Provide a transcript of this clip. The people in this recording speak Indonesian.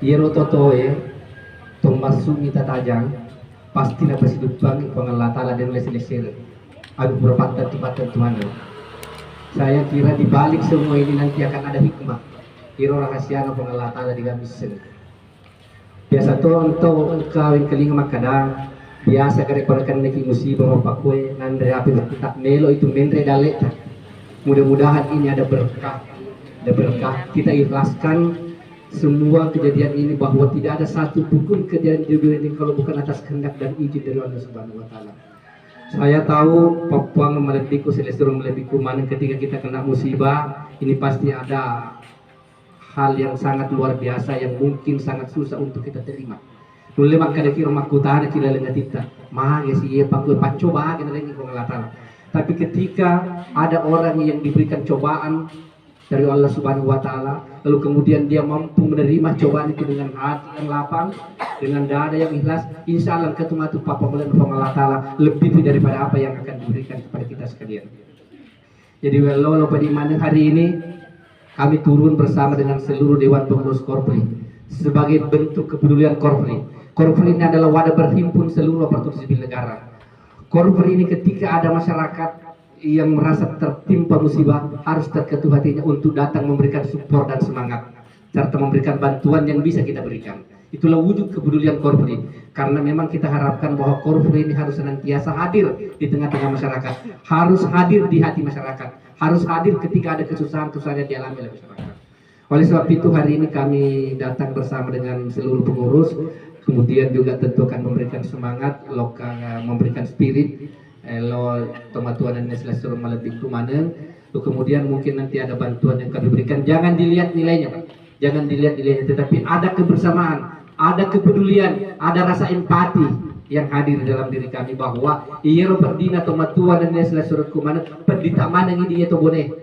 Yero totoe tong masumi tatajang pasti na pasidupang pangalatala dan lesir-lesir aku berpatah tempatan Tuhan. Saya kira di balik semua ini nanti akan ada hikmah. Kira rahasia na pangalatala di gamisen. Biasa to untuk kawin kelinga makada biasa kare perkan neki musibah mapakwe nandre api tak melo itu mendre daleta. Mudah-mudahan ini ada berkah. Ada berkah. Kita ikhlaskan semua kejadian ini bahwa tidak ada satu pun kejadian di dunia ini kalau bukan atas kehendak dan izin dari Allah Subhanahu wa taala. Saya tahu Papua melebiku selesai melebiku mana ketika kita kena musibah ini pasti ada hal yang sangat luar biasa yang mungkin sangat susah untuk kita terima. Nulle makanya kira makutana kila lenga kita. Mage si ye pangku pacoba kita lagi pengelatan. Tapi ketika ada orang yang diberikan cobaan dari Allah Subhanahu wa taala, lalu kemudian dia mampu menerima cobaan itu dengan hati yang lapang, dengan dada yang ikhlas, insya Allah ketemu itu Papa melihat Allah taala lebih daripada apa yang akan diberikan kepada kita sekalian. Jadi walau pada mana hari ini kami turun bersama dengan seluruh Dewan Pengurus Korpri sebagai bentuk kepedulian Korpri. Korpri ini adalah wadah berhimpun seluruh aparatur sipil negara. Korpri ini ketika ada masyarakat yang merasa tertimpa musibah harus terketuh hatinya untuk datang memberikan support dan semangat serta memberikan bantuan yang bisa kita berikan. Itulah wujud kepedulian Korpri, karena memang kita harapkan bahwa Korpri ini harus senantiasa hadir di tengah-tengah masyarakat, harus hadir di hati masyarakat, harus hadir ketika ada kesusahan-kesusahan yang dialami oleh masyarakat. Oleh sebab itu hari ini kami datang bersama dengan seluruh pengurus, kemudian juga tentu akan memberikan semangat, lokal, memberikan spirit lo tomatuan dan selesai lebih kumanen. Kemudian mungkin nanti ada bantuan yang kami berikan. Jangan dilihat nilainya, Pak. Jangan dilihat nilainya, tetapi ada kebersamaan, ada kepedulian, ada rasa empati yang hadir dalam diri kami bahwa iero perdina tomatuan dan selesai kumanen pendita mana ini dia to bone